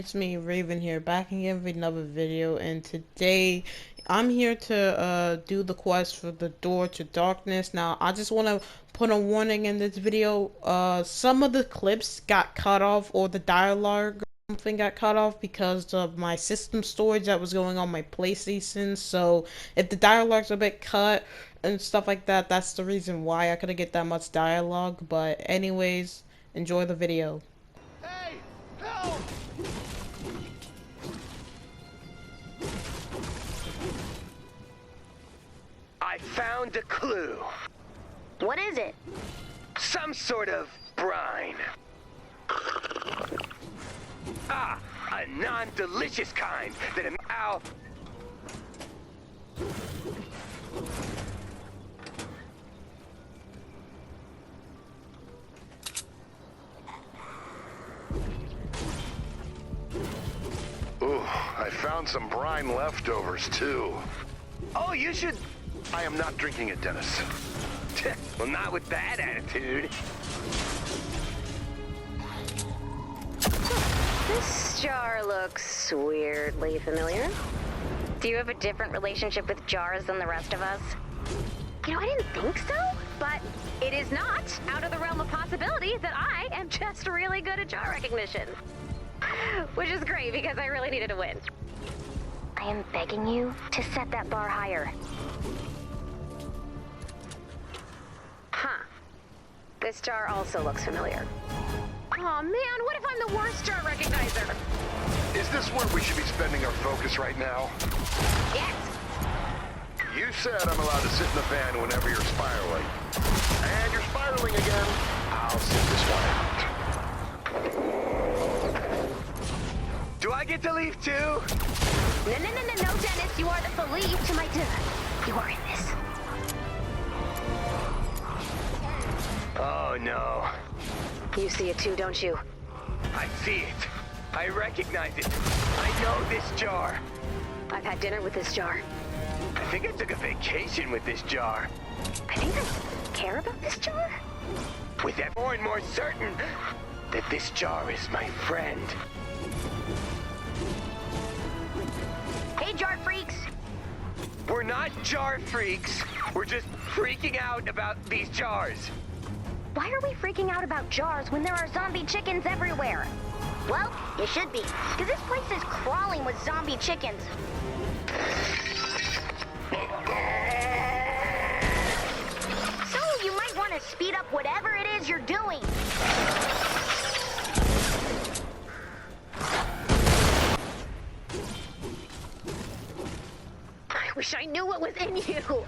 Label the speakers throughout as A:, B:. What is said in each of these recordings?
A: it's me, Raven here, back again with another video, and today I'm here to do the quest for the door to darkness. Now, I just want to put a warning in this video. Some of the clips got cut off, or the dialogue or something got cut off because of my system storage that was going on my PlayStation. So, if the dialogue's a bit cut and stuff like that, that's the reason why I couldn't get that much dialogue. But anyways, enjoy the video.
B: Hey! Help! I found a clue.
C: What is it?
B: Some sort of brine. Ah, a non-delicious kind that am ow.
D: Ooh, I found some brine leftovers too.
B: Oh, you should.
D: I am not drinking it, Dennis.
B: Well, not with that attitude.
C: This jar looks weirdly familiar. Do you have a different relationship with jars than the rest of us? You know, I didn't think so, but it is not out of the realm of possibility that I am just really good at jar recognition. Which is great, because I really needed a win. I am begging you to set that bar higher. Huh. This jar also looks familiar. Aw, man, what if I'm the worst jar recognizer?
D: Is this where we should be spending our focus right now?
C: Yes.
D: You said I'm allowed to sit in the van whenever you're spiraling. And you're spiraling again. I'll sit this one out.
B: Do I get to leave too?
C: No, Dennis, you are the believe to my dinner. You are in this.
B: Oh no.
C: You see it too, don't you?
B: I see it. I recognize it. I know this jar.
C: I've had dinner with this jar.
B: I think I took a vacation with this jar.
C: I think I care about this jar.
B: With that more and more certain that this jar is my friend.
C: Hey, jar freaks.
B: We're not jar freaks. We're just freaking out about these jars.
C: Why are we freaking out about jars when there are zombie chickens everywhere? Well, you should be, because this place is crawling with zombie chickens. So you might want to speed up whatever it is you're doing. I wish I knew what was in you.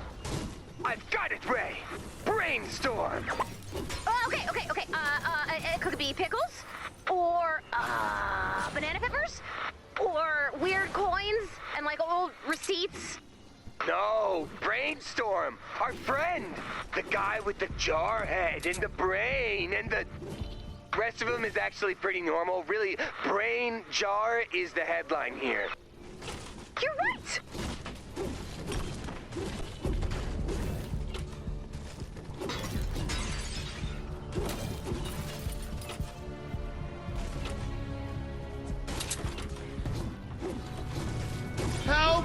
B: I've got it, Ray. Brainstorm.
C: Okay. It could be pickles, or banana peppers, or weird coins, and like old receipts.
B: No, Brainstorm. Our friend. The guy with the jar head and the brain and the rest of him is actually pretty normal. Really, brain jar is the headline here.
C: You're right.
B: Help!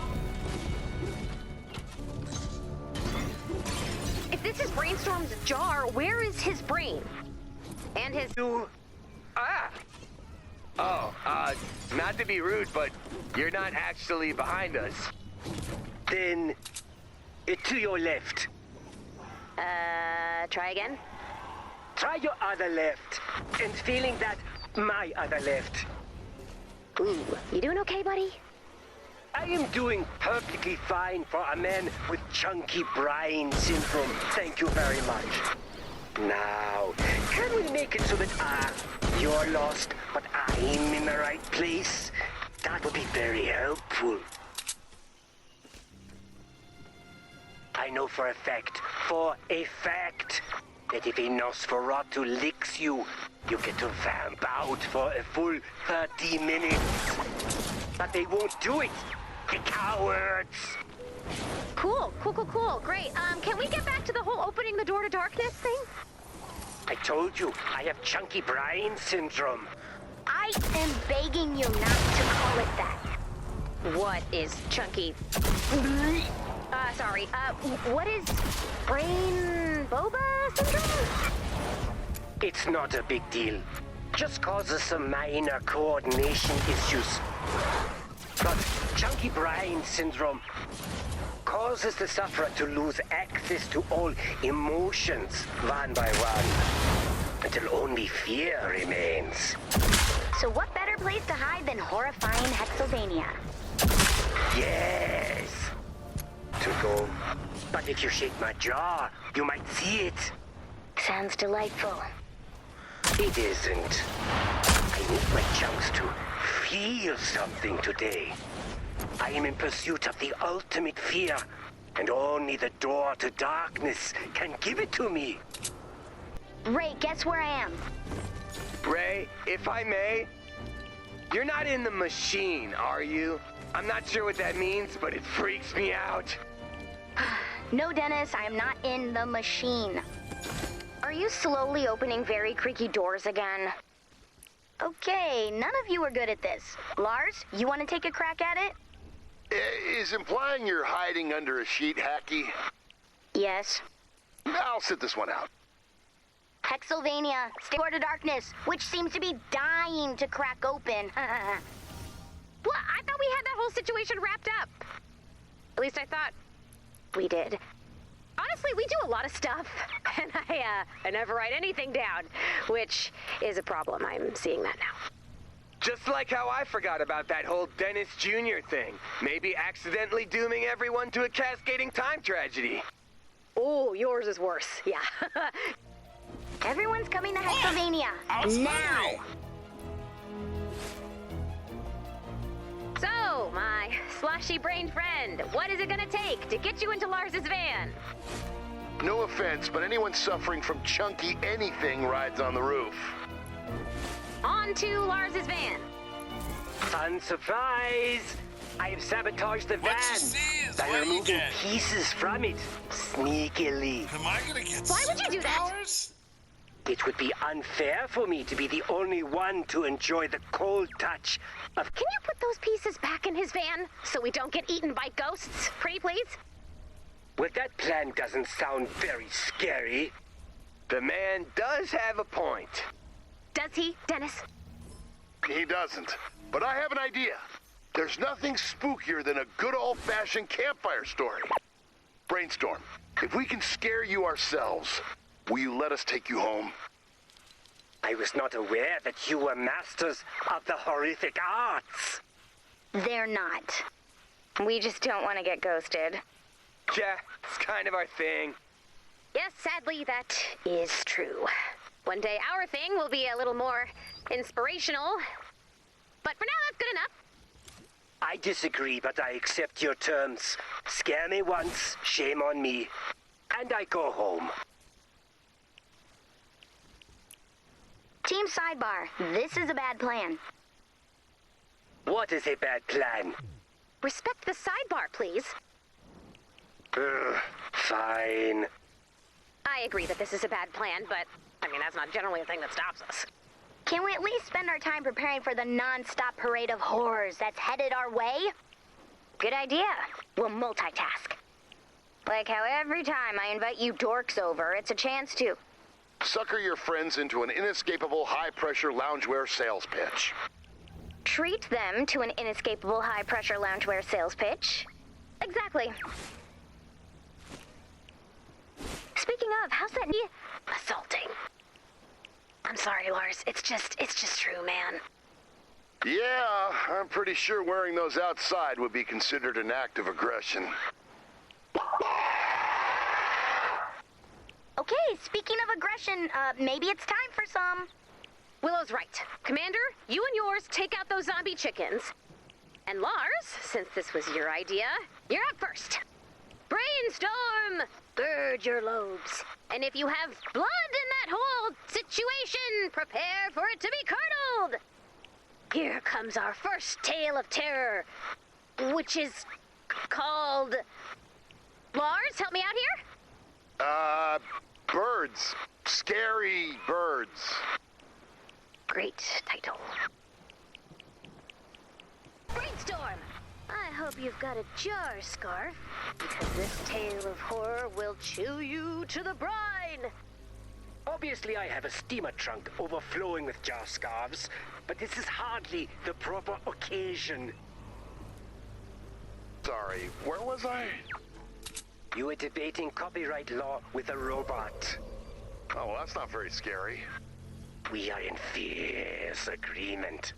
C: If this is Brainstorm's jar, where is his brain? And his...
B: Not to be rude, but you're not actually behind us. Then, to your left.
C: Try again?
B: Try your other left. And feeling that, my other left.
C: Ooh, you doing okay, buddy?
B: I am doing perfectly fine for a man with chunky brine syndrome. Thank you very much. Now, can we make it so that you're lost, but I'm in the right place? That would be very helpful. I know for a fact, that if a Nosferatu licks you, you get to vamp out for a full 30 minutes. But they won't do it. The cowards!
C: Cool. Great. Can we get back to the whole opening the door to darkness thing?
B: I told you, I have chunky brine syndrome.
C: I am begging you not to call it that.
E: What is chunky?
C: Sorry. What is brain boba syndrome?
B: It's not a big deal. Just causes some minor coordination issues. But chunky brain syndrome causes the sufferer to lose access to all emotions one by one, until only fear remains.
C: So what better place to hide than horrifying Hexylvania?
B: Yes. To go. But if you shake my jaw, you might see it.
C: Sounds delightful.
B: It isn't. I need my chunks to feel something today. I am in pursuit of the ultimate fear, and only the door to darkness can give it to me.
C: Ray, guess where I am?
F: Ray, if I may, you're not in the machine, are you? I'm not sure what that means, but it freaks me out.
C: No, Dennis, I am not in the machine. Are you slowly opening very creaky doors again? Okay, none of you are good at this. Lars, you want to take a crack at it?
D: Is implying you're hiding under a sheet hacky?
C: Yes.
D: I'll sit this one out.
C: Hexylvania, door to darkness, which seems to be dying to crack open.
E: What? I thought we had that whole situation wrapped up. At least I thought we did. Honestly, we do a lot of stuff, and I never write anything down, which is a problem. I'm seeing that now.
F: Just like how I forgot about that whole Dennis Jr. thing. Maybe accidentally dooming everyone to a cascading time tragedy.
E: Oh, yours is worse. Yeah.
C: Everyone's coming to Hexylvania. Now!
E: So, my sloshy-brained friend, what is it gonna take to get you into Lars's van?
D: No offense, but anyone suffering from chunky anything rides on the roof.
E: On to Lars's van.
B: Fun surprise! I have sabotaged the van by removing pieces from it sneakily.
G: Am I gonna get
E: Why would you do that?
G: superpowers?
B: It would be unfair for me to be the only one to enjoy the cold touch of...
E: Can you put those pieces back in his van so we don't get eaten by ghosts? Pretty please?
B: Well, that plan doesn't sound very scary.
F: The man does have a point.
E: Does he, Dennis?
D: He doesn't. But I have an idea. There's nothing spookier than a good old-fashioned campfire story. Brainstorm, if we can scare you ourselves, will you let us take you home?
B: I was not aware that you were masters of the horrific arts.
C: They're not. We just don't want to get ghosted.
F: Yeah, it's kind of our thing.
E: Yes, sadly, that is true. One day our thing will be a little more inspirational. But for now, that's good enough.
B: I disagree, but I accept your terms. Scare me once, shame on me. And I go home.
C: Team Sidebar, this is a bad plan.
B: What is a bad plan?
E: Respect the sidebar, please.
B: Fine.
E: I agree that this is a bad plan, but, I mean, that's not generally a thing that stops us.
C: Can we at least spend our time preparing for the non-stop parade of horrors that's headed our way? Good idea. We'll multitask. Like how every time I invite you dorks over, it's a chance to...
D: Sucker your friends into an inescapable high-pressure loungewear sales pitch.
C: treat them to an inescapable high-pressure loungewear sales pitch. Exactly. Speaking of, how's that knee? Assaulting. I'm sorry, Lars. It's just true, man.
D: Yeah, I'm pretty sure wearing those outside would be considered an act of aggression.
C: Okay, speaking of aggression, maybe it's time for some...
E: Willow's right. Commander, you and yours take out those zombie chickens. And Lars, since this was your idea, you're up first. Brainstorm! Gird your lobes. And if you have blood in that whole situation, prepare for it to be curdled. Here comes our first tale of terror, which is called... Lars, help me out here?
D: Birds. Scary birds.
C: Great title. Brainstorm! I hope you've got a jar scarf, because this tale of horror will chew you to the brine!
B: Obviously, I have a steamer trunk overflowing with jar scarves, but this is hardly the proper occasion.
D: Sorry, where was I?
B: You were debating copyright law with a robot.
D: Oh, well, that's not very scary.
B: We are in fierce agreement.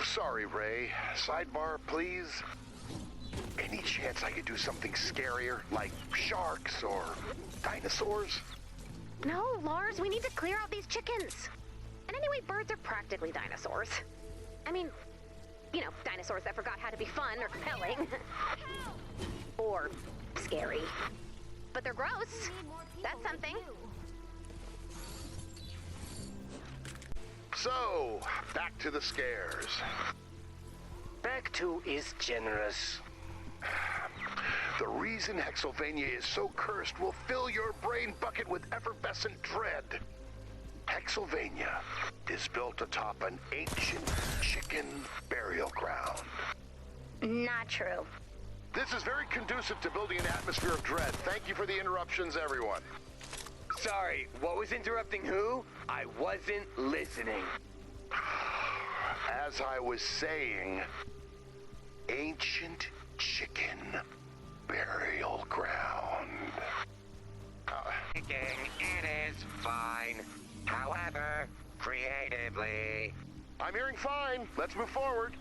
D: Sorry, Ray. Sidebar, please. Any chance I could do something scarier, like sharks or dinosaurs?
C: No, Lars, we need to clear out these chickens. And anyway, birds are practically dinosaurs. I mean, you know, dinosaurs that forgot how to be fun or compelling. Or scary. But they're gross. That's something.
D: So, back to the scares.
B: Back to is generous.
D: The reason Hexylvania is so cursed will fill your brain bucket with effervescent dread. Hexylvania is built atop an ancient chicken burial ground.
C: Not true.
D: This is very conducive to building an atmosphere of dread. Thank you for the interruptions, everyone.
F: Sorry, what was interrupting who? I wasn't listening.
D: As I was saying, ancient chicken burial ground.
F: It is fine. However, creatively.
D: I'm hearing fine. Let's move forward.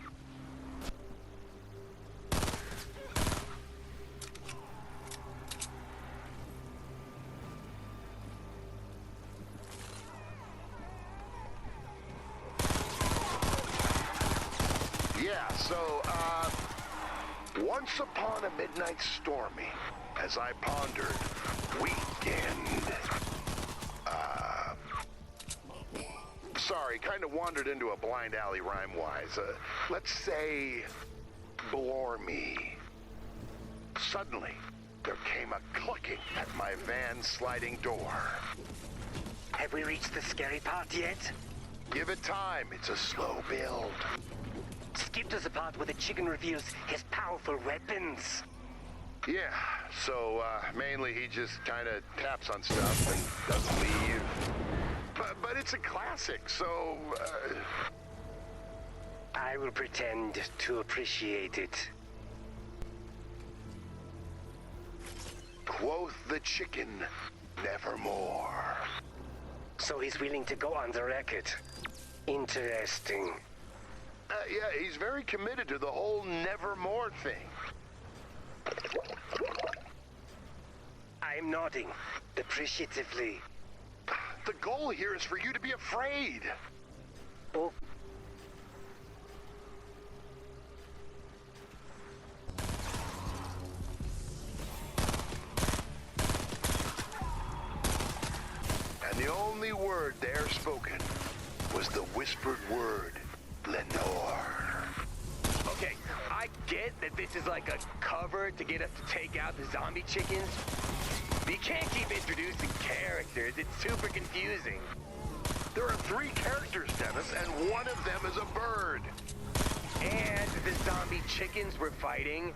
D: Yeah, so, once upon a midnight stormy, as I pondered, weekend. Sorry, kind of wandered into a blind alley rhyme-wise. Let's say, Blormy. Suddenly, there came a clucking at my van's sliding door.
B: Have we reached the scary part yet?
D: Give it time, it's a slow build.
B: Skip to the part where the chicken reveals his powerful weapons.
D: Yeah, so mainly he just kind of taps on stuff and doesn't leave. But it's a classic, so...
B: I will pretend to appreciate it.
D: Quoth the chicken, nevermore.
B: So he's willing to go on the record. Interesting.
D: Yeah, he's very committed to the whole nevermore thing.
B: I'm nodding appreciatively.
D: The goal here is for you to be afraid.
B: Oh.
D: And the only word there spoken was the whispered word, Lenore.
F: Okay, I get that this is like a cover to get us to take out the zombie chickens. But you can't keep introducing characters. It's super confusing.
D: There are 3 characters, Dennis, and one of them is a bird.
F: And the zombie chickens we're fighting.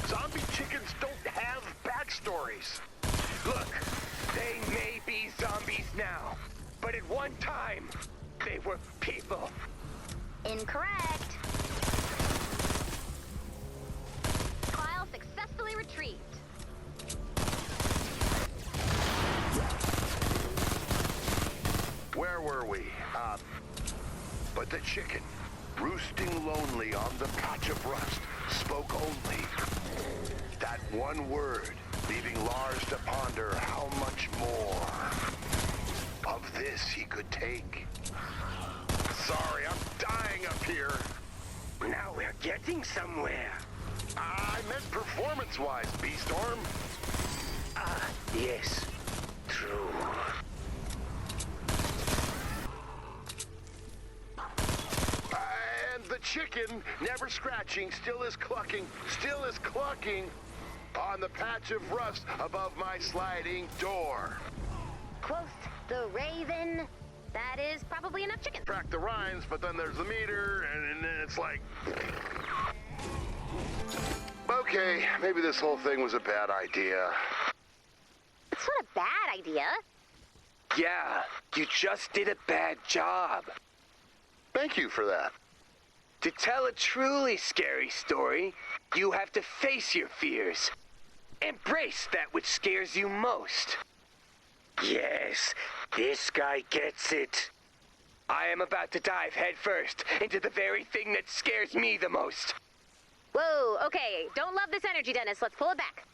D: Zombie chickens don't have backstories.
F: Look, they may be zombies now, but at one time, they were people.
C: Incorrect. File successfully retrieved.
D: Where were we? But the chicken, roosting lonely on the patch of rust, spoke only that one word, leaving Lars to ponder how much more of this he could take. Sorry, I'm dying up here.
B: Now we're getting somewhere.
D: I meant performance-wise, B-Storm.
B: Ah, yes. True.
D: And the chicken, never scratching, still is clucking on the patch of rust above my sliding door.
C: Quoth the raven,
E: That is probably enough chicken.
D: Track the rinds, but then there's the meter, and then it's like... Okay, maybe this whole thing was a bad idea.
E: It's not a bad idea.
F: Yeah, you just did a bad job.
D: Thank you for that.
F: To tell a truly scary story, you have to face your fears. Embrace that which scares you most.
B: Yes, this guy gets it.
F: I am about to dive headfirst into the very thing that scares me the most.
E: Whoa, okay. Don't love this energy, Dennis. Let's pull it back.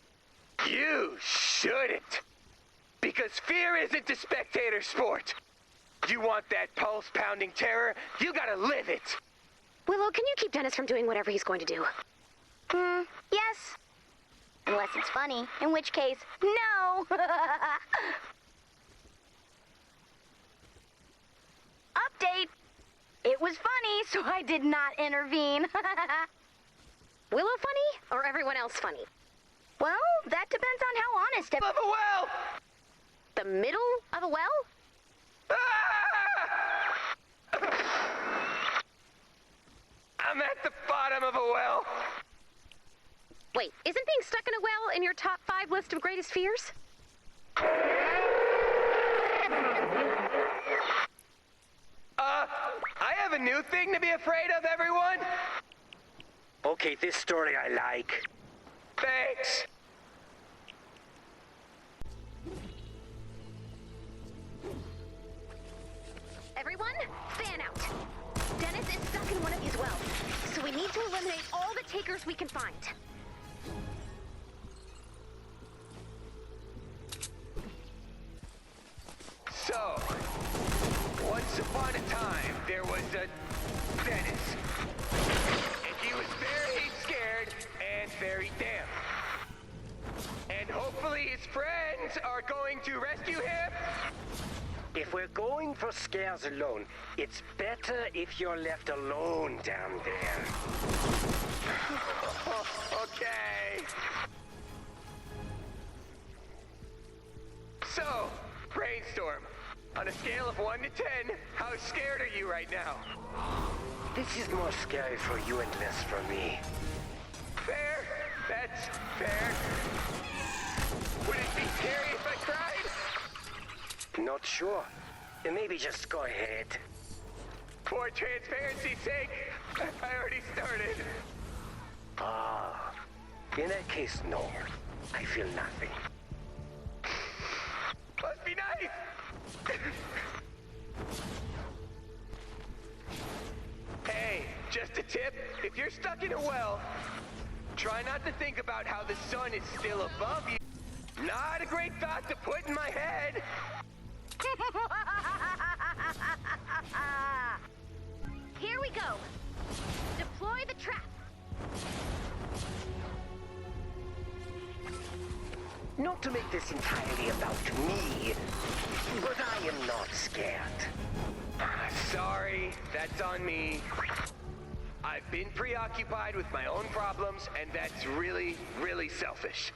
F: You shouldn't. Because fear isn't a spectator sport. You want that pulse-pounding terror, you gotta live it.
E: Willow, can you keep Dennis from doing whatever he's going to do?
C: Yes. Unless it's funny, in which case, no. Update. It was funny, so I did not intervene.
E: Willow funny or everyone else funny?
C: Well, that depends on how honest.
F: Of a well!
E: The middle of a well?
F: I'm at the bottom of a well.
E: Wait, isn't being stuck in a well in your top 5 list of greatest fears?
F: I have a new thing to be afraid of, everyone.
B: Okay, this story I like.
F: Thanks.
E: Everyone, fan out. Dennis is stuck in one of these wells, so we need to eliminate all the takers we can find.
F: So, once upon a time, there was a Dennis. And he was very scared and very damp. And hopefully his friends are going to rescue him.
B: If we're going for scares alone, it's better if you're left alone down there.
F: Okay. So, brainstorm. On a scale of 1 to 10, how scared are you right now?
B: This is more scary for you and less for me.
F: Fair. That's fair. Would it be scary if I tried?
B: Not sure. Maybe just go ahead.
F: For transparency's sake, I already started.
B: Ah, in that case, no. I feel nothing.
F: Must be nice. Hey, just a tip. If you're stuck in a well, try not to think about how the sun is still above you. Not a great thought to put in my head.
E: Here we go. Deploy the trap.
B: Not to make this entirely about me, but I am not scared.
F: Sorry, that's on me. I've been preoccupied with my own problems, and that's really, really selfish.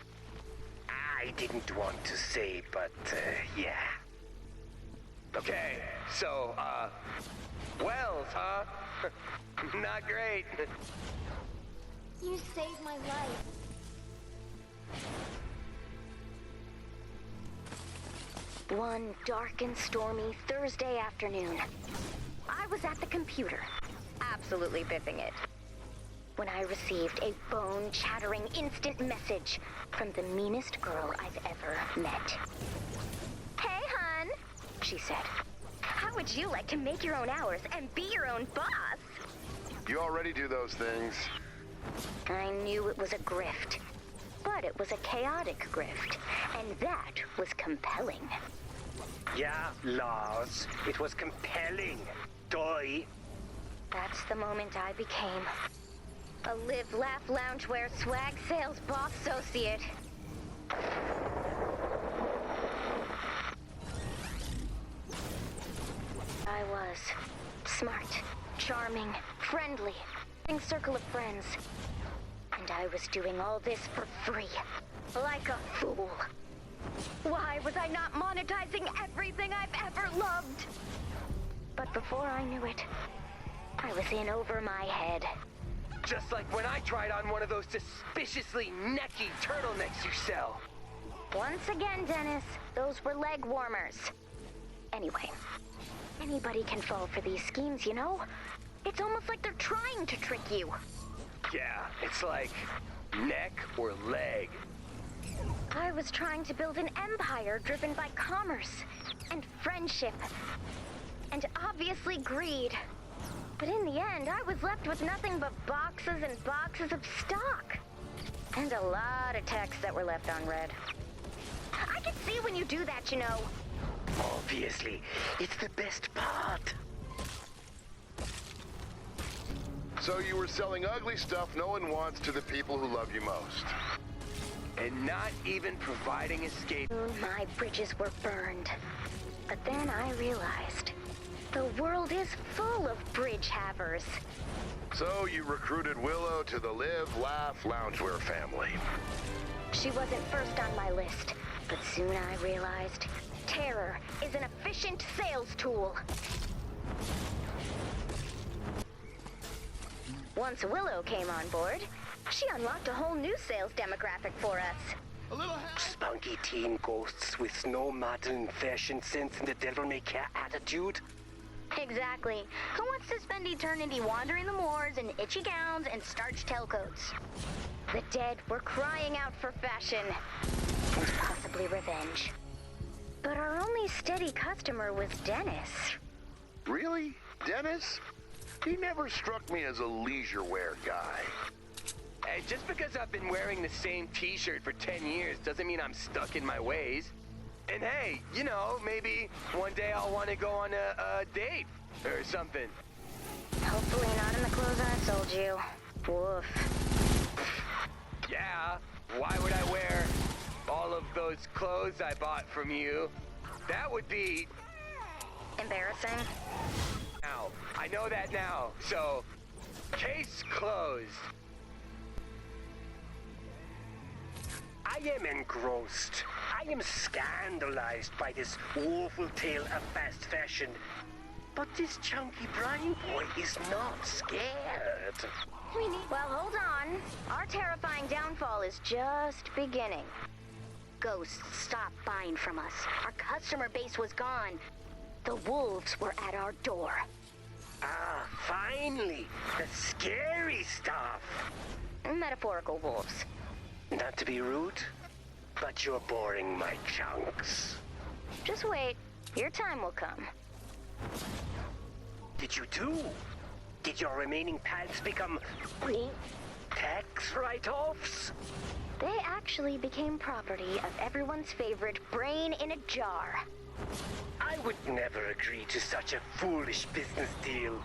B: I didn't want to say, but yeah.
F: Okay, so, wells, huh? Not great.
C: You saved my life. One dark and stormy Thursday afternoon, I was at the computer, absolutely biffing it, when I received a bone-chattering instant message from the meanest girl I've ever met. Hey, hun, she said. How would you like to make your own hours and be your own boss?
D: You already do those things.
C: I knew it was a grift, but it was a chaotic grift, and that was compelling.
B: Yeah, Lars, it was compelling. Doy.
C: That's the moment I became a live, laugh, loungewear, swag sales boss associate. I was smart, charming, friendly, a circle of friends. And I was doing all this for free, like a fool. Why was I not monetizing everything I've ever loved? But before I knew it, I was in over my head.
F: Just like when I tried on one of those suspiciously necky turtlenecks you sell.
C: Once again, Dennis, those were leg warmers. Anyway, anybody can fall for these schemes, you know? It's almost like they're trying to trick you.
F: Yeah, it's like neck or leg.
C: I was trying to build an empire driven by commerce and friendship and obviously greed. But in the end, I was left with nothing but boxes and boxes of stock. And a lot of texts that were left unread. I can see when you do that, you know.
B: Obviously, it's the best part.
D: So you were selling ugly stuff no one wants to the people who love you most.
F: And not even providing escape.
C: My bridges were burned. But then I realized the world is full of bridge havers.
D: So you recruited Willow to the Live, Laugh, Loungewear family.
C: She wasn't first on my list, but soon I realized terror is an efficient sales tool. Once Willow came on board, she unlocked a whole new sales demographic for us.
B: Spunky teen ghosts with no modern fashion sense and the devil-may-care attitude.
C: Exactly. Who wants to spend eternity wandering the moors in itchy gowns and starched tailcoats? The dead were crying out for fashion and possibly revenge. But our only steady customer was Dennis.
D: Really? Dennis? He never struck me as a leisure wear guy.
F: Hey, just because I've been wearing the same t-shirt for 10 years doesn't mean I'm stuck in my ways. And hey, you know, maybe one day I'll want to go on a date or something.
C: Hopefully not in the clothes I sold you. Woof.
F: Yeah, why would I wear all of those clothes I bought from you? That would be...
C: Embarrassing.
F: Now, I know that now, so case closed.
B: I am engrossed. I am scandalized by this woeful tale of fast fashion. But this chunky Brian boy is not scared.
C: Well, hold on. Our terrifying downfall is just beginning. Ghosts stopped buying from us. Our customer base was gone. The wolves were at our door.
B: Ah, finally, the scary stuff.
C: Metaphorical wolves.
B: Not to be rude, but you're boring my chunks.
C: Just wait. Your time will come.
B: Did you too? Did your remaining pals become tax write-offs?
C: They actually became property of everyone's favorite brain in a jar.
B: I would never agree to such a foolish business deal.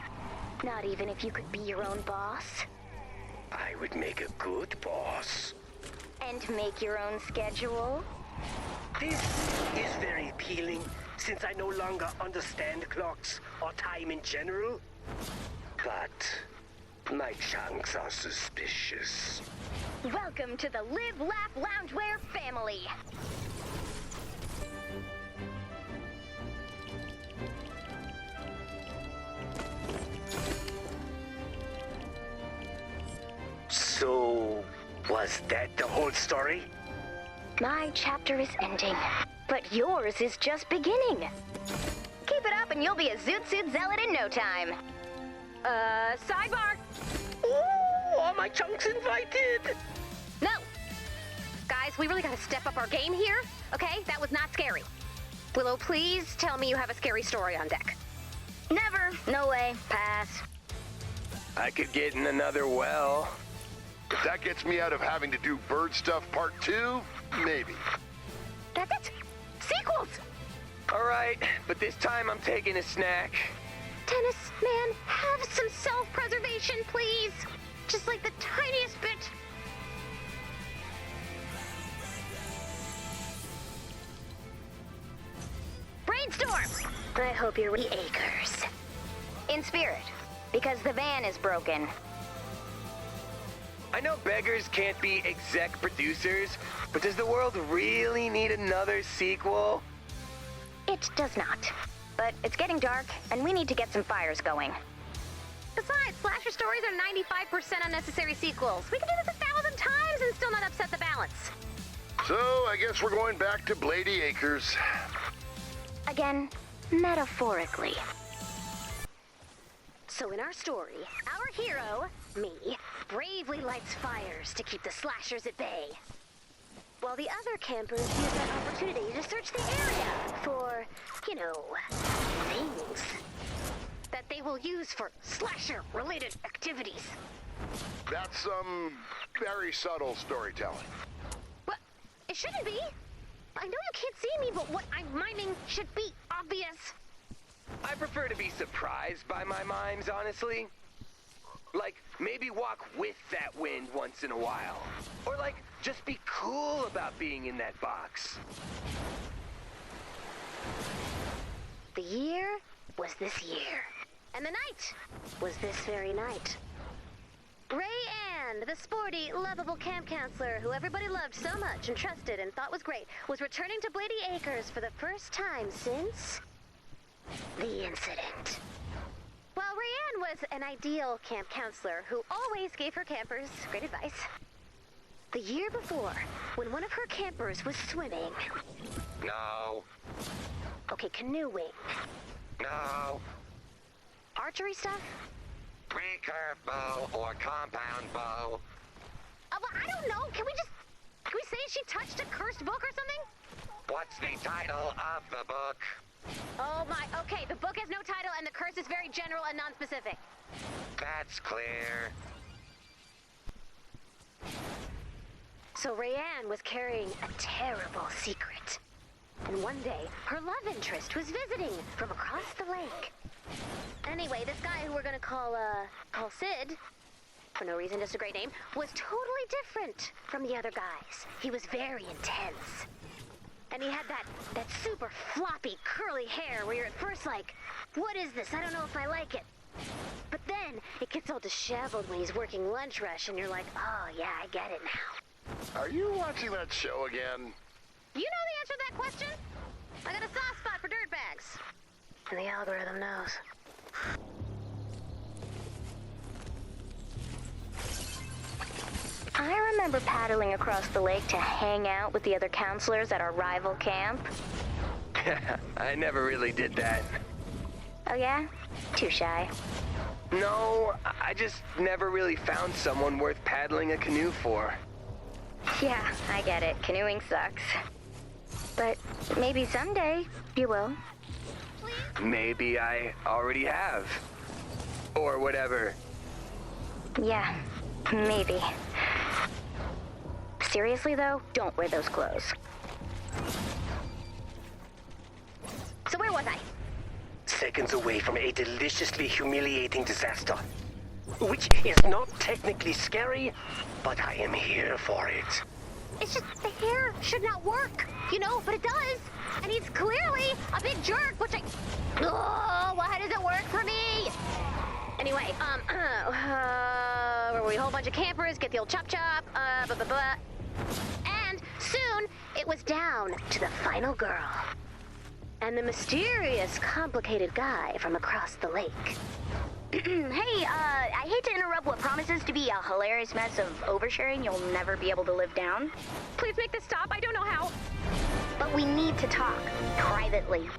C: Not even if you could be your own boss.
B: I would make a good boss.
C: And make your own schedule.
B: This is very appealing, since I no longer understand clocks or time in general. But my chunks are suspicious.
C: Welcome to the Live, Laugh, Loungewear family.
B: So, was that the whole story?
C: My chapter is ending, but yours is just beginning. Keep it up and you'll be a Zoot Suit Zealot in no time. Sidebar.
B: Ooh, are my chunks invited?
E: No! Guys, we really gotta step up our game here, okay? That was not scary. Willow, please tell me you have a scary story on deck.
C: Never. No way. Pass.
F: I could get in another well.
D: If that gets me out of having to do bird stuff part 2, maybe.
E: That's it! Sequels!
F: All right, but this time I'm taking a snack.
E: Dennis, man, have some self-preservation, please. Just like the tiniest bit. Brainstorm!
C: I hope you're with the acres. In spirit, because the van is broken.
F: I know beggars can't be exec producers, but does the world really need another sequel?
C: It does not. but it's getting dark, and we need to get some fires going.
E: Besides, slasher stories are 95% unnecessary sequels. We can do this 1,000 times and still not upset the balance.
D: So, I guess we're going back to Blady Acres.
C: Again, metaphorically.
E: So in our story, our hero, me, bravely lights fires to keep the slashers at bay. While the other campers use that opportunity to search the area for, you know, things that they will use for slasher-related activities.
D: That's some very subtle storytelling.
E: But it shouldn't be. I know you can't see me, but what I'm miming should be obvious.
F: I prefer to be surprised by my mimes, honestly. Like, maybe walk with that wind once in a while. Or like, just be cool about being in that box.
E: The year was this year. And the night was this very night. Rayanne, the sporty, lovable camp counselor who everybody loved so much and trusted and thought was great, was returning to Blady Acres for the first time since the incident. While Rayanne was an ideal camp counselor who always gave her campers great advice, the year before, when one of her campers was swimming...
B: No.
E: Okay, canoeing.
B: No.
E: Archery stuff?
B: Recurve bow or compound bow.
E: Well, I don't know. Can we say she touched a cursed book or something?
B: What's the title of the book?
E: Oh my, okay, the book has no title and the curse is very general and non-specific.
B: That's clear.
E: So Rayanne was carrying a terrible secret. And one day, her love interest was visiting from across the lake. Anyway, this guy who we're gonna call Sid, for no reason, just a great name, was totally different from the other guys. He was very intense. And he had that super floppy, curly hair where you're at first like, what is this? I don't know if I like it. But then it gets all disheveled when he's working lunch rush and you're like, oh yeah, I get it now.
D: Are you watching that show again?
E: You know the answer to that question? I got a soft spot for dirtbags. And the algorithm knows.
C: I remember paddling across the lake to hang out with the other counselors at our rival camp.
F: I never really did that.
C: Oh yeah? Too shy.
F: No, I just never really found someone worth paddling a canoe for.
C: Yeah, I get it. Canoeing sucks. But maybe someday you will.
F: Maybe I already have. Or whatever.
C: Yeah, maybe. Seriously though, don't wear those clothes.
E: So where was I?
B: Seconds away from a deliciously humiliating disaster. Which is not technically scary, but I am here for it.
E: It's just the hair should not work, you know, but it does. And he's clearly a big jerk, which I... Oh, why does it work for me? Anyway, where we a whole bunch of campers, get the old chop-chop, blah, blah, blah. And soon, it was down to the final girl. And the mysterious, complicated guy from across the lake.
C: Hey, I hate to interrupt what promises to be a hilarious mess of oversharing you'll never be able to live down.
E: Please make this stop, I don't know how.
C: But we need to talk, privately.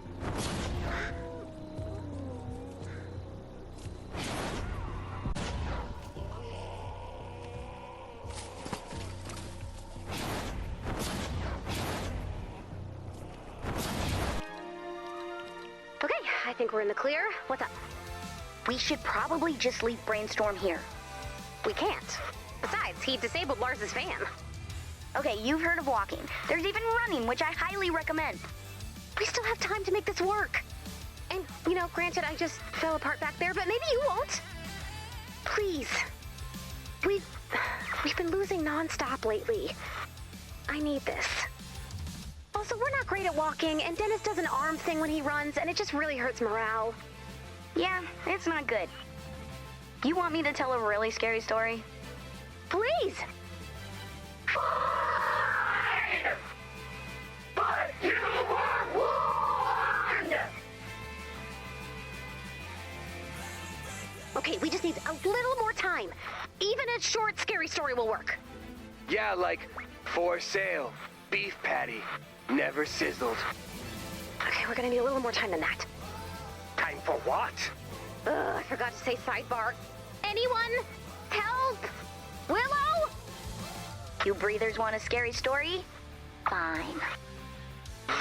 E: Okay, I think we're in the clear. What's up?
C: We should probably just leave Brainstorm here.
E: We can't. Besides, he disabled Lars's fan.
C: Okay, you've heard of walking. There's even running, which I highly recommend.
E: We still have time to make this work. And, you know, granted, I just fell apart back there, but maybe you won't. Please. We've been losing nonstop lately. I need this. Also, we're not great at walking, and Dennis does an arm thing when he runs, and it just really hurts morale.
C: Yeah, it's not good. You want me to tell a really scary story?
E: Please!
D: But you were warned!
E: Okay, we just need a little more time. Even a short, scary story will work.
F: Yeah, like, for sale, beef patty, never sizzled.
E: Okay, we're gonna need a little more time than that.
B: Time for what?
E: Ugh, I forgot to say sidebar. Anyone? Help! Willow? You breathers want a scary story? Fine.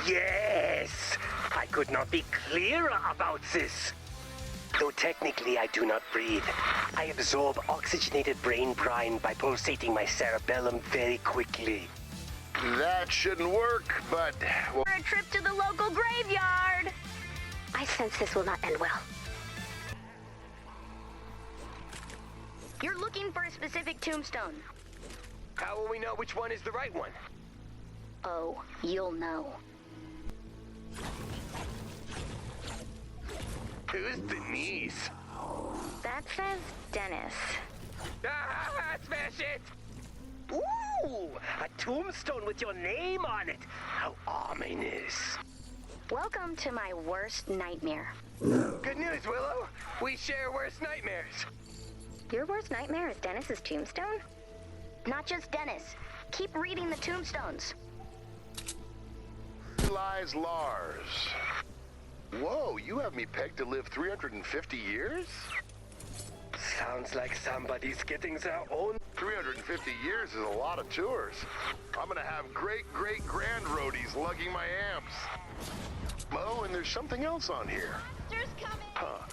B: Yes! I could not be clearer about this. Though technically I do not breathe. I absorb oxygenated brain brine by pulsating my cerebellum very quickly.
D: That shouldn't work, but... well,
E: For a trip to the local graveyard! I sense this will not end well. You're looking for a specific tombstone.
F: How will we know which one is the right one?
E: Oh, you'll know.
F: Who's Denise?
E: That says Dennis.
F: Ah, smash it!
B: Ooh! A tombstone with your name on it! How ominous!
E: Welcome to my worst nightmare.
F: Good news, Willow. We share worst nightmares.
E: Your worst nightmare is Dennis's tombstone? Not just Dennis. Keep reading the tombstones.
D: lies Lars. Whoa, you have me pegged to live 350 years?
B: Sounds like somebody's getting their own.
D: 350 years is a lot of tours. I'm gonna have great-great-grand roadies lugging my amps. Oh, and there's something else on here. Huh.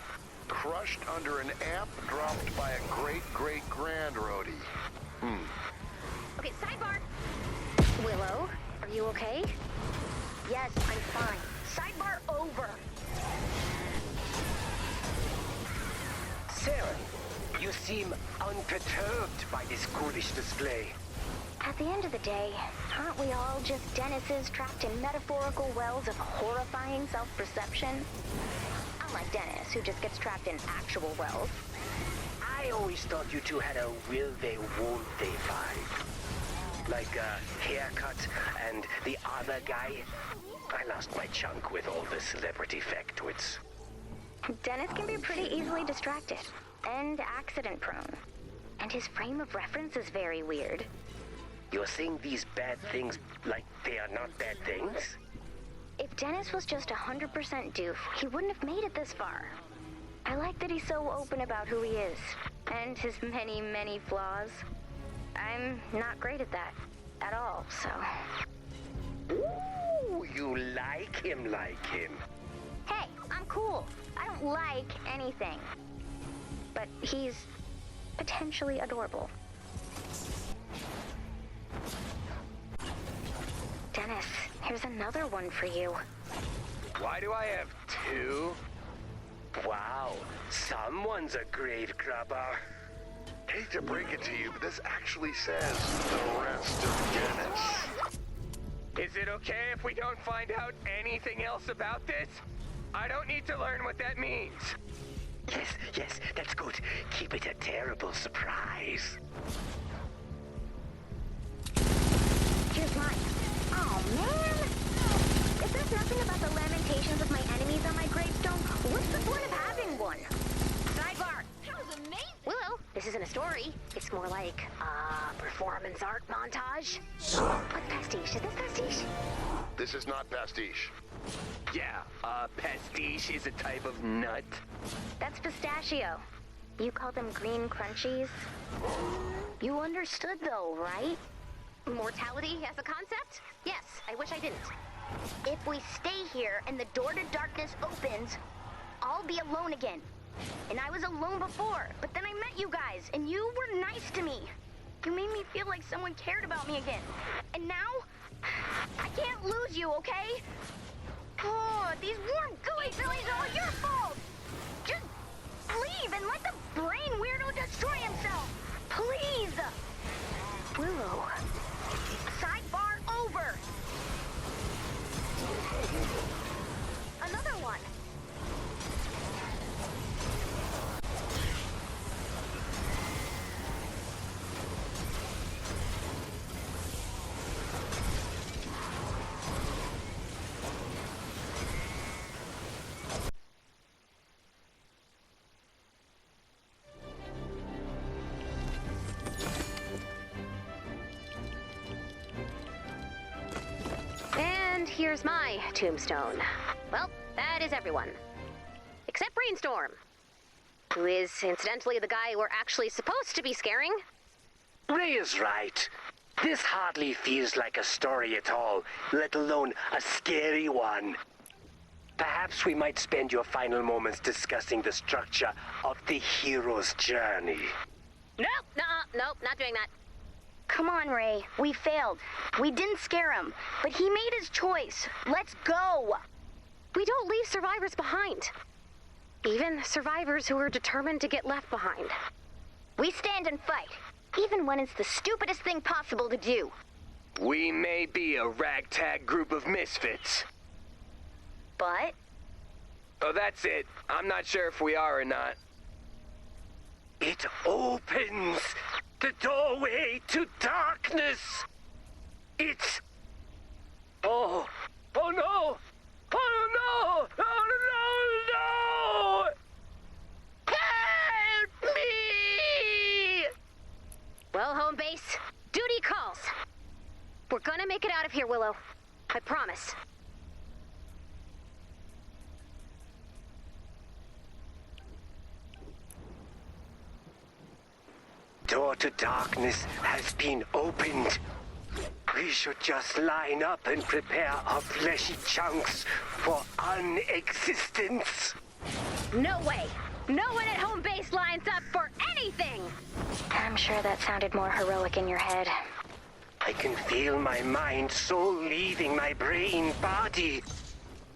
D: Crushed under an amp dropped by a great-great-grand roadie.
E: Okay, sidebar. Willow, are you okay? Yes, I'm fine. Sidebar over.
B: Sarah, you seem unperturbed by this ghoulish display.
E: At the end of the day, aren't we all just Dennises trapped in metaphorical wells of horrifying self-perception? Unlike Dennis, who just gets trapped in actual wells.
B: I always thought you two had a will they, won't they vibe. Like a haircut and the other guy. I lost my chunk with all the celebrity factoids.
E: Dennis can be pretty easily distracted and accident-prone. And his frame of reference is very weird.
B: You're saying these bad things like they are not bad things?
E: If Dennis was just 100% doof, he wouldn't have made it this far. I like that he's so open about who he is, and his many, many flaws. I'm not great at that, at all, so...
B: Ooh, you like him.
E: Hey, I'm cool. I don't like anything. But he's potentially adorable. Dennis, here's another one for you.
F: Why do I have two?
B: Wow, someone's a grave grubber.
D: Hate to break it to you, but this actually says the rest of Dennis.
F: Is it okay if we don't find out anything else about this? I don't need to learn what that means.
B: Yes, that's good. Keep it a terrible surprise.
E: Here's mine. Oh, man! If there's nothing about the lamentations of my enemies on my gravestone, what's the point of having one? Sidebar! That was amazing! Willow, this isn't a story. It's more like a performance art montage. What's pastiche? Is this pastiche?
D: This is not pastiche.
F: Yeah, pastiche is a type of nut.
E: That's pistachio. You call them green crunchies? You understood though, right? Mortality as a concept? Yes, I wish I didn't. If we stay here and the door to darkness opens, I'll be alone again. And I was alone before, but then I met you guys, and you were nice to me. You made me feel like someone cared about me again. And now, I can't lose you, okay? Oh, these warm gooey Billies are all your fault! Just leave and let the brain weirdo destroy himself! Please! Willow. Sidebar over! Another one! here's my tombstone. Well, that is everyone. Except Brainstorm, who is incidentally the guy we're actually supposed to be scaring.
B: Ray is right. This hardly feels like a story at all, let alone a scary one. Perhaps we might spend your final moments discussing the structure of the hero's journey.
E: Nope, not doing that.
C: Come on, Ray. We failed. We didn't scare him, but he made his choice. Let's go!
E: We don't leave survivors behind. Even survivors who are determined to get left behind.
C: We stand and fight, even when it's the stupidest thing possible to do.
F: We may be a ragtag group of misfits.
C: But
F: Oh, that's it. I'm not sure if we are or not.
B: It opens the doorway to darkness. It's... Oh no! Oh no! Oh no! Help me!
E: Well, home base, duty calls. We're gonna make it out of here, Willow. I promise.
B: Door to darkness has been opened. We should just line up and prepare our fleshy chunks for unexistence.
E: No way! No one at home base lines up for anything!
C: I'm sure that sounded more heroic in your head.
B: I can feel my mind soul leaving my brain body.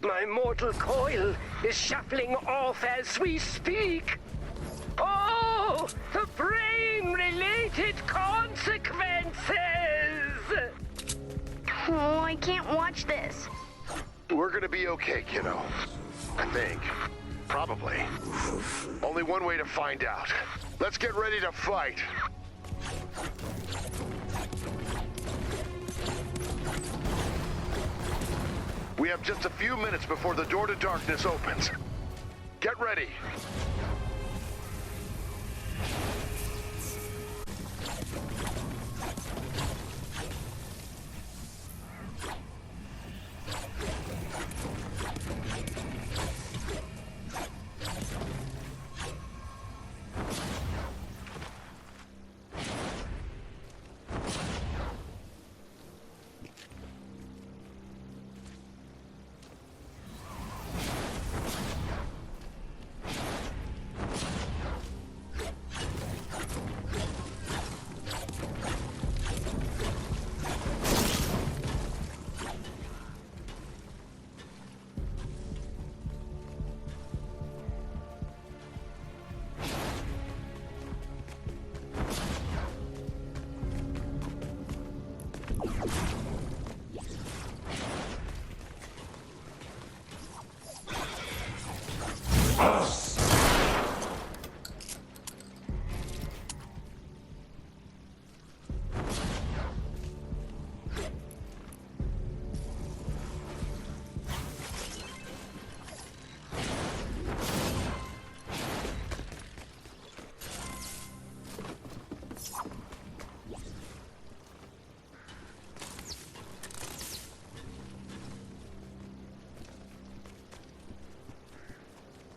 B: My mortal coil is shuffling off as we speak. Oh, the brain-related consequences!
C: Oh, I can't watch this.
D: We're gonna be okay, kiddo. I think. Probably. Only one way to find out. Let's get ready to fight. We have just a few minutes before the door to darkness opens. Get ready.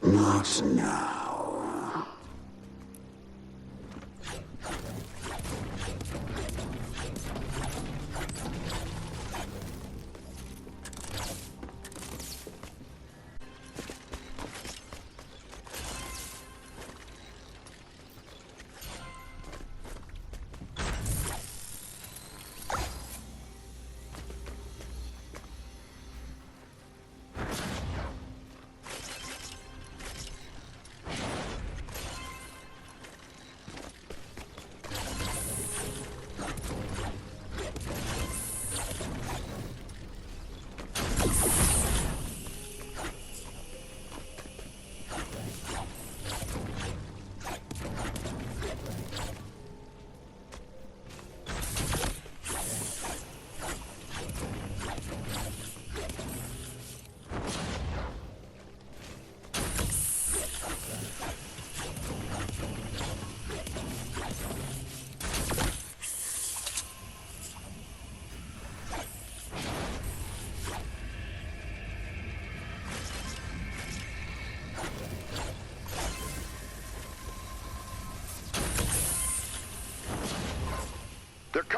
G: Not now.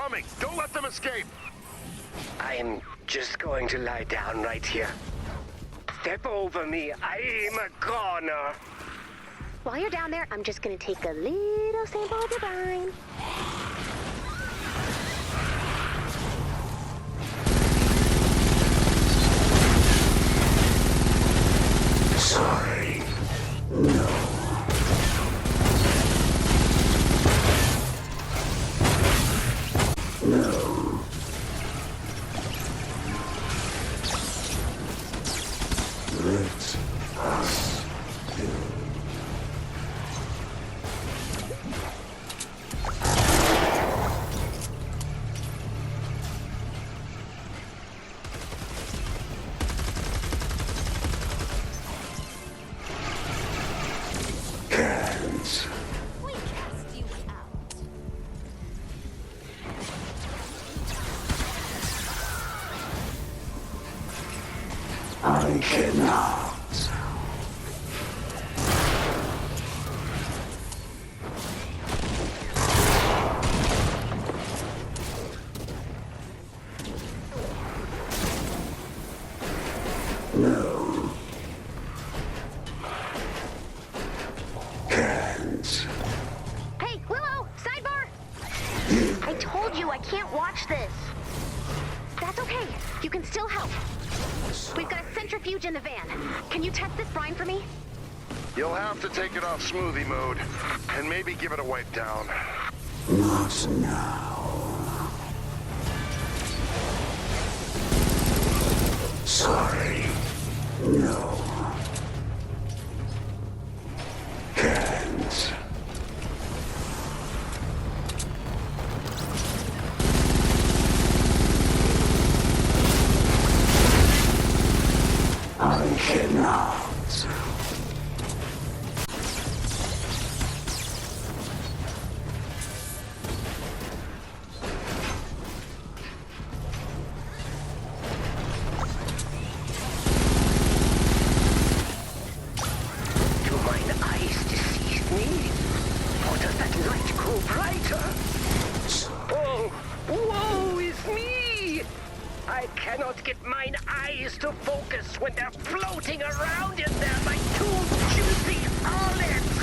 D: coming. Don't let them escape.
B: I'm just going to lie down right here. Step over me. I'm a goner.
C: While you're down there, I'm just gonna take a little sample of your brine.
G: Sorry. No. No. Let us do. Cans.
E: We cast you out.
G: I cannot. No. Cans.
C: Hey, Willow! Sidebar! I told you I can't watch this. That's okay. You can still help. We've got a centrifuge in the van. Can you test this brine for me?
D: You'll have to take it off smoothie mode, and maybe give it a wipe down.
G: Not now. Sorry. No. Cans. I cannot.
B: Do mine eyes deceive me? Or does that light grow brighter? Oh, woe is me! I cannot get mine eyes to focus when they're floating around in there like two juicy olives.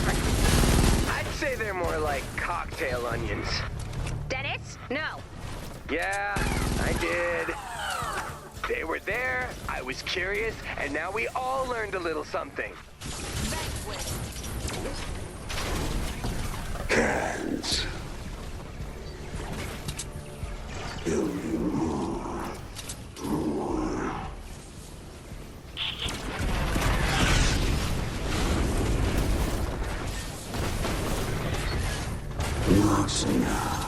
F: I'd say they're more like cocktail onions.
C: Dennis? No.
F: Yeah, I did. They were there, I was curious, and now we all learned a little something.
G: Cans. Build you more. More. Not now.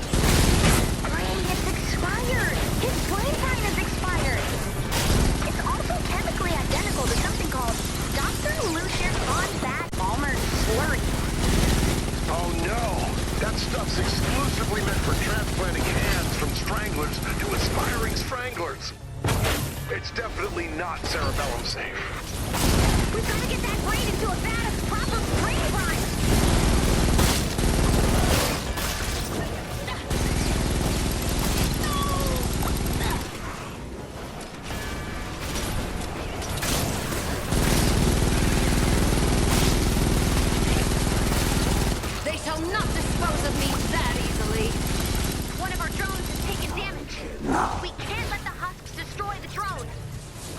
C: Brain, it's expired. His brain brine is expired. It's also chemically identical to something called Dr. Lucius von Bad Balmer's slurry.
D: Oh no! That stuff's exclusively meant for transplanting hands from stranglers to aspiring stranglers. It's definitely not cerebellum safe.
C: We've got to get that brain into a vat of proper brain brine.
E: They shall not dispose of me that easily.
C: One of our drones has taken damage. We can't let the husks destroy the drone.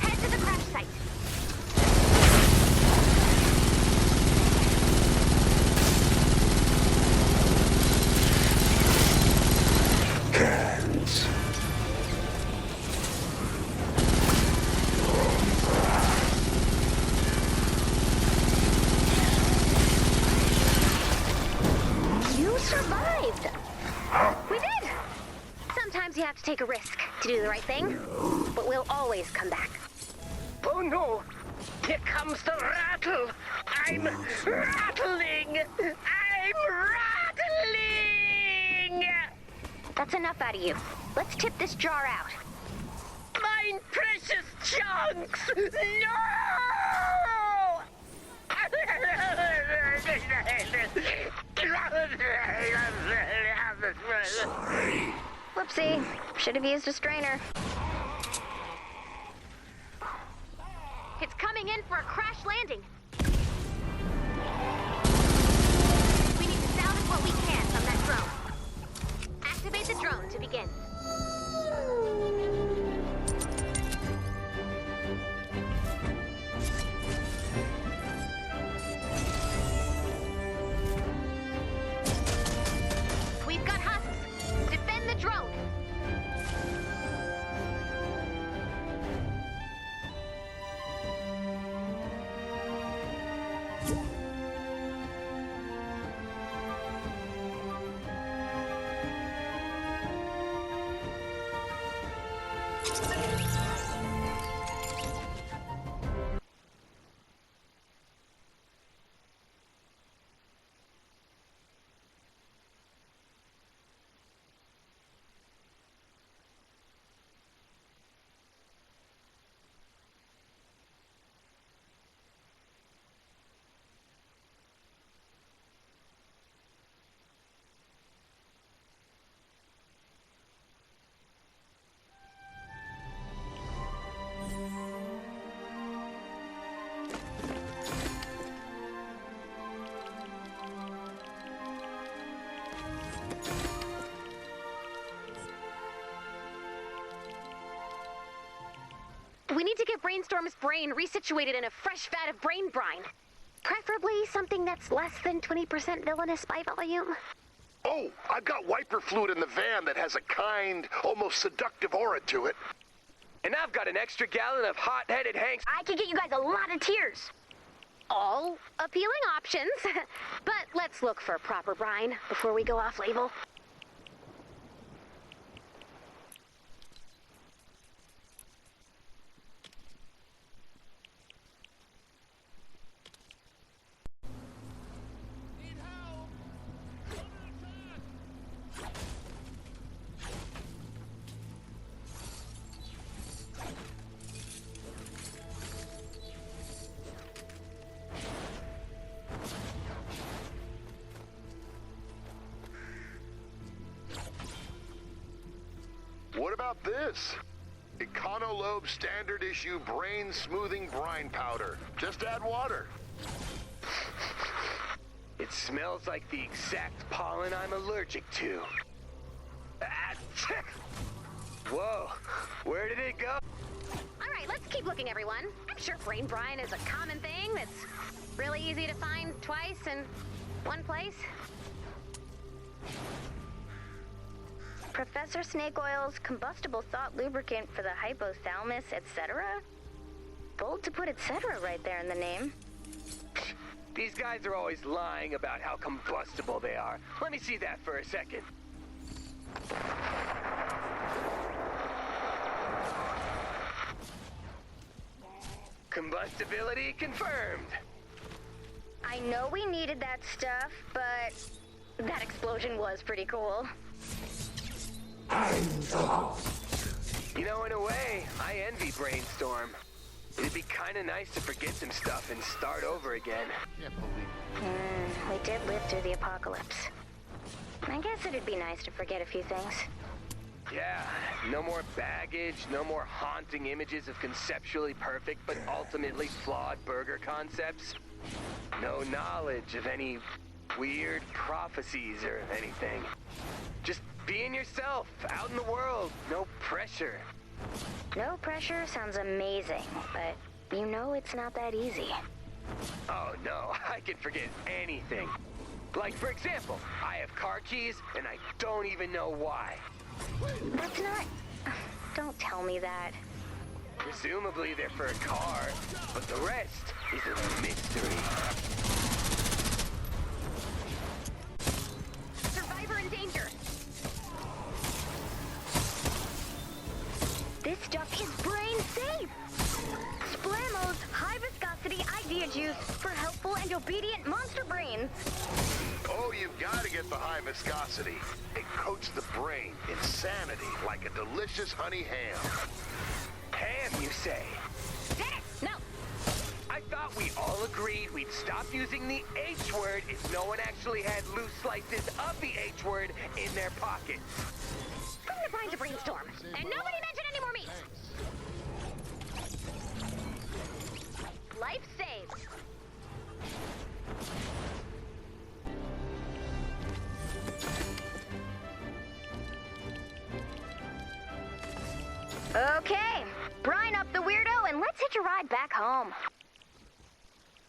C: Head to the crash site.
G: Cans.
C: You survived. We did. Sometimes you have to take a risk to do the right thing, but we'll always come back.
B: Oh no! Here comes the rattle. I'm rattling. I'm rattling.
C: That's enough out of you. Let's tip this jar out.
B: Mine precious chunks. No!
C: Whoopsie. Should have used a strainer.
E: It's coming in for a crash landing. We need to salvage what we can from that drone. Activate the drone to begin. We've got husks. Defend the drone. We need to get Brainstorm's brain resituated in a fresh vat of brain brine. Preferably something that's less than 20% villainous by volume.
D: Oh, I've got wiper fluid in the van that has a kind, almost seductive aura to it.
F: And I've got an extra gallon of hot-headed Hank's.
C: I could get you guys a lot of tears.
E: All appealing options. But let's look for proper brine before we go off label.
D: What about this? Econolobe standard issue brain smoothing brine powder. Just add water.
F: It smells like the exact pollen I'm allergic to. Ah, tick. Whoa, where did it go?
E: All right, let's keep looking, everyone. I'm sure brain brine is a common thing that's really easy to find twice in one place.
C: Professor Snake Oil's combustible thought lubricant for the hypothalamus, etc. Bold to put etc. right there in the name.
F: These guys are always lying about how combustible they are. Let me see that for a second. Combustibility confirmed.
C: I know we needed that stuff, but that explosion was pretty cool.
G: I'm the host.
F: You know, in a way, I envy Brainstorm. It'd be kind of nice to forget some stuff and start over again.
C: We did live through the apocalypse. I guess it'd be nice to forget a few things.
F: Yeah, no more baggage, no more haunting images of conceptually perfect but ultimately flawed burger concepts. No knowledge of any weird prophecies or anything. Just being yourself, out in the world, no pressure.
C: No pressure sounds amazing, but you know it's not that easy.
F: Oh no, I can forget anything. Like, for example, I have car keys and I don't even know why.
C: That's not... Don't tell me that.
F: Presumably they're for a car, but the rest is a mystery.
E: Survivor in danger.
C: This stuff is brain safe! Splammo's Hibis juice for helpful and obedient monster brains.
D: Oh, you've got to get the high viscosity. It coats the brain in sanity like a delicious honey ham.
F: Ham, you say?
C: Dennis, no!
F: I thought we all agreed we'd stop using the H word if no one actually had loose slices of the H word in their pockets.
C: Bring the brine to brainstorm, and nobody mention any more meat! Life saved. Okay, brine up the weirdo and let's hitch a ride back home.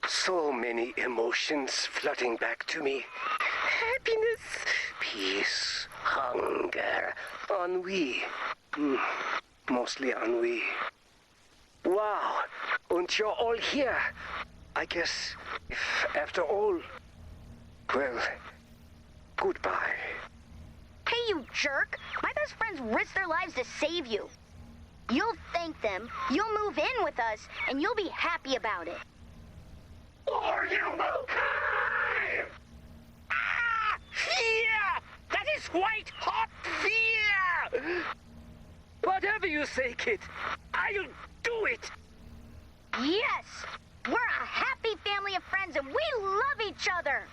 B: So many emotions flooding back to me. Happiness, peace, hunger, ennui. Mostly ennui. Wow, and you're all here. I guess, if after all, well, goodbye.
C: Hey, you jerk! My best friends risked their lives to save you. You'll thank them, you'll move in with us, and you'll be happy about it.
B: Or you will die! Ah! Fear! That is white hot fear! Whatever you say, kid, I'll do it!
C: Yes! We're a happy family of friends and we love each other!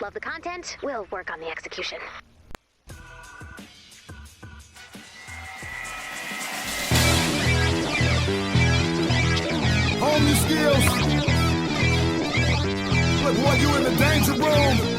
C: Love the content, we'll work on the execution.
H: Hone your skills. Look, boy, you in the danger room.